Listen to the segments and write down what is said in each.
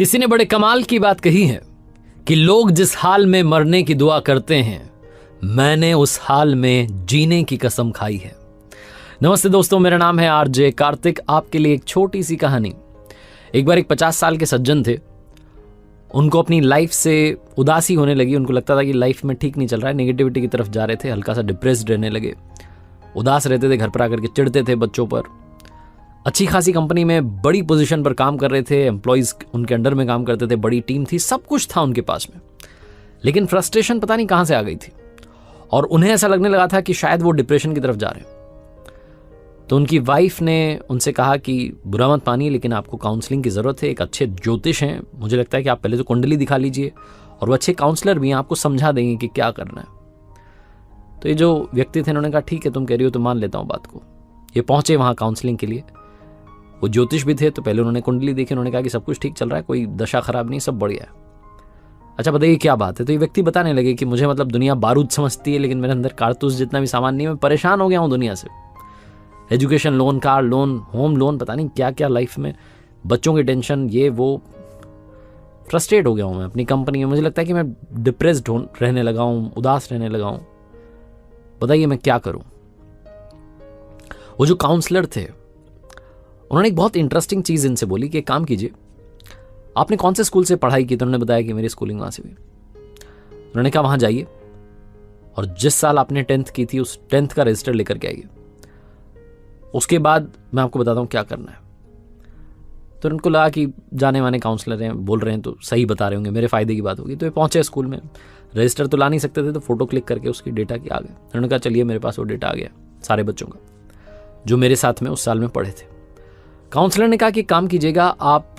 किसी ने बड़े कमाल की बात कही है कि लोग जिस हाल में मरने की दुआ करते हैं, मैंने उस हाल में जीने की कसम खाई है। नमस्ते दोस्तों, मेरा नाम है आरजे कार्तिक। आपके लिए एक छोटी सी कहानी। एक बार एक 50 साल के सज्जन थे। उनको अपनी लाइफ से उदासी होने लगी। उनको लगता था कि लाइफ में ठीक नहीं चल रहा है, नेगेटिविटी की तरफ जा रहे थे, हल्का सा डिप्रेस्ड रहने लगे, उदास रहते थे, घर पर आकर के चिढ़ते थे बच्चों पर। अच्छी खासी कंपनी में बड़ी पोजीशन पर काम कर रहे थे, एम्प्लॉयज़ उनके अंडर में काम करते थे, बड़ी टीम थी, सब कुछ था उनके पास में। लेकिन फ्रस्ट्रेशन पता नहीं कहाँ से आ गई थी और उन्हें ऐसा लगने लगा था कि शायद वो डिप्रेशन की तरफ जा रहे हैं। तो उनकी वाइफ ने उनसे कहा कि बुरा मत मानिए, लेकिन आपको काउंसलिंग की ज़रूरत है। एक अच्छे ज्योतिष हैं, मुझे लगता है कि आप पहले तो कुंडली दिखा लीजिए और वो अच्छे काउंसलर भी हैं, आपको समझा देंगे कि क्या करना है। तो ये जो व्यक्ति थे, उन्होंने कहा ठीक है, तुम कह रही हो तो मान लेता हूँ बात को। ये पहुँचे वहाँ काउंसलिंग के लिए। वो ज्योतिष भी थे, तो पहले उन्होंने कुंडली देखी। उन्होंने कहा कि सब कुछ ठीक चल रहा है, कोई दशा खराब नहीं, सब बढ़िया है। अच्छा बताइए क्या बात है। तो ये व्यक्ति बताने लगे कि मुझे मतलब दुनिया बारूद समझती है, लेकिन मेरे अंदर कारतूस जितना भी सामान नहीं है, मैं परेशान हो गया हूँ दुनिया से। Education loan, car loan, home loan, पता नहीं क्या क्या लाइफ में, बच्चों की टेंशन, ये वो, फ्रस्ट्रेट हो गया हूँ मैं अपनी कंपनी में। मुझे लगता है कि मैं डिप्रेस्ड रहने लगा हूँ, उदास रहने लगा हूँ। बताइए मैं क्या करूँ। वो जो काउंसलर थे, उन्होंने एक बहुत इंटरेस्टिंग चीज़ इनसे बोली कि एक काम कीजिए, आपने कौन से स्कूल से पढ़ाई की। तो उन्होंने बताया कि मेरी स्कूलिंग वहाँ से हुई। उन्होंने कहा वहाँ जाइए और जिस साल आपने 10th की थी उस 10th का रजिस्टर लेकर के आइए। उसके बाद मैं आपको बताता हूँ क्या करना है। तो उनको लगा कि जाने माने काउंसलर हैं, बोल रहे हैं तो सही बता रहे होंगे, मेरे फ़ायदे की बात होगी। तो ये पहुँचे स्कूल में, रजिस्टर तो ला नहीं सकते थे, तो फोटो क्लिक करके उसकी डेटा की आ गए। उन्होंने कहा चलिए मेरे पास वो डेटा आ गया सारे बच्चों का जो मेरे साथ में उस साल में पढ़े थे। काउंसलर ने कहा कि काम कीजिएगा, आप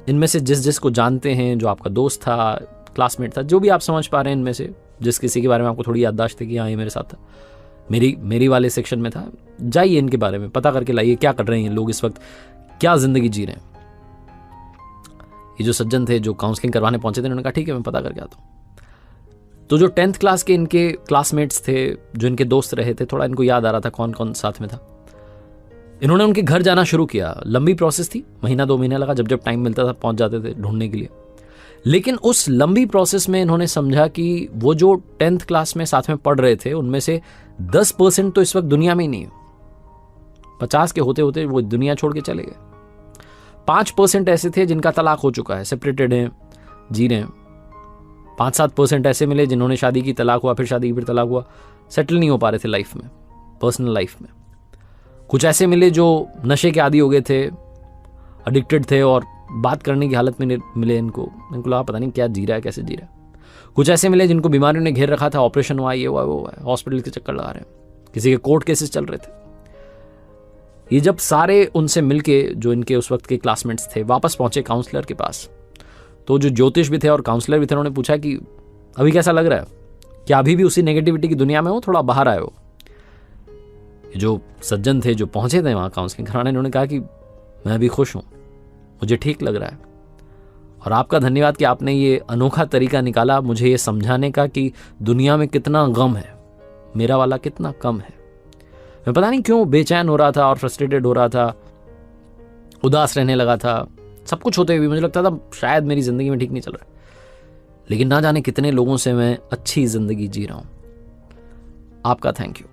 इनमें से जिस जिस को जानते हैं, जो आपका दोस्त था, क्लासमेट था, जो भी आप समझ पा रहे हैं, इनमें से जिस किसी के बारे में आपको थोड़ी याददाश्त थी कि हाँ ये मेरे साथ था, मेरी वाले सेक्शन में था, जाइए इनके बारे में पता करके लाइए क्या कर रहे हैं लोग इस वक्त, क्या जिंदगी जी रहे हैं। ये जो सज्जन थे जो काउंसलिंग करवाने पहुंचे थे, उन्होंने कहा ठीक है मैं पता करके आता हूँ। तो जो 10th क्लास के इनके क्लासमेट्स थे, जो इनके दोस्त रहे थे, थोड़ा इनको याद आ रहा था कौन कौन साथ में था। इन्होंने उनके घर जाना शुरू किया। लंबी प्रोसेस थी, महीना 2 महीना लगा, जब जब टाइम मिलता था पहुंच जाते थे ढूंढने के लिए। लेकिन उस लंबी प्रोसेस में इन्होंने समझा कि वो जो 10th क्लास में साथ में पढ़ रहे थे, उनमें से 10% तो इस वक्त दुनिया में ही नहीं है। 50 के होते होते वो दुनिया छोड़ के चले गए। 5% ऐसे थे जिनका तलाक हो चुका है, सेपरेटेड हैं, जी रहे हैं। 5-7% ऐसे मिले जिन्होंने शादी की, तलाक हुआ, फिर शादी की, फिर तलाक हुआ, सेटल नहीं हो पा रहे थे लाइफ में, पर्सनल लाइफ में। कुछ ऐसे मिले जो नशे के आदी हो गए थे, एडिक्टेड थे और बात करने की हालत में मिले। इनको लगा पता नहीं क्या जी रहा है, कैसे जी रहा है। कुछ ऐसे मिले जिनको बीमारियों ने घेर रखा था, ऑपरेशन हुआ, ये हुआ, वो हुआ, हॉस्पिटल के चक्कर लगा रहे हैं, किसी के कोर्ट केसेस चल रहे थे। ये जब सारे उनसे मिलके, जो इनके उस वक्त के क्लासमेट्स थे, वापस पहुंचे काउंसलर के पास, तो जो ज्योतिष भी थे और काउंसलर भी थे, उन्होंने पूछा कि अभी कैसा लग रहा है, क्या अभी भी उसी नेगेटिविटी की दुनिया में हो, थोड़ा बाहर आए हो। जो सज्जन थे जो पहुंचे थे वहाँ काउंसलिंग कराने, उन्होंने कहा कि मैं अभी खुश हूँ, मुझे ठीक लग रहा है, और आपका धन्यवाद कि आपने ये अनोखा तरीका निकाला मुझे ये समझाने का कि दुनिया में कितना गम है, मेरा वाला कितना कम है। मैं पता नहीं क्यों बेचैन हो रहा था और फ्रस्ट्रेटेड हो रहा था, उदास रहने लगा था। सब कुछ होते हुए मुझे लगता था शायद मेरी ज़िंदगी में ठीक नहीं चल रहा है, लेकिन ना जाने कितने लोगों से मैं अच्छी ज़िंदगी जी रहा हूँ। आपका थैंक यू।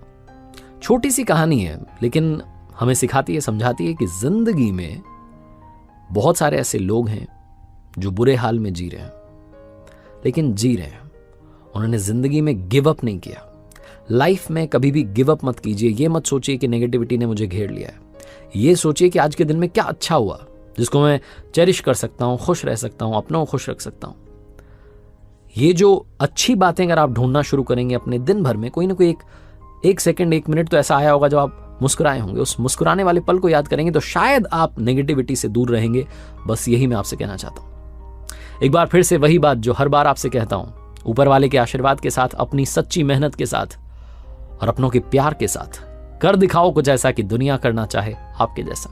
छोटी सी कहानी है, लेकिन हमें सिखाती है, समझाती है कि जिंदगी में बहुत सारे ऐसे लोग हैं जो बुरे हाल में जी रहे हैं, लेकिन जी रहे हैं। उन्होंने जिंदगी में गिव अप नहीं किया। लाइफ में कभी भी गिव अप मत कीजिए। ये मत सोचिए कि नेगेटिविटी ने मुझे घेर लिया है। ये सोचिए कि आज के दिन में क्या अच्छा हुआ जिसको मैं चेरिश कर सकता हूँ, खुश रह सकता हूँ, अपनों को खुश रख सकता हूँ। ये जो अच्छी बातें अगर आप ढूंढना शुरू करेंगे अपने दिन भर में, कोई ना कोई एक सेकंड, 1 मिनट तो ऐसा आया होगा जब आप मुस्कुराए होंगे। उस मुस्कुराने वाले पल को याद करेंगे तो शायद आप नेगेटिविटी से दूर रहेंगे। बस यही मैं आपसे कहना चाहता हूं। एक बार फिर से वही बात जो हर बार आपसे कहता हूं, ऊपर वाले के आशीर्वाद के साथ, अपनी सच्ची मेहनत के साथ और अपनों के प्यार के साथ कर दिखाओ कुछ ऐसा कि दुनिया करना चाहे आपके जैसा।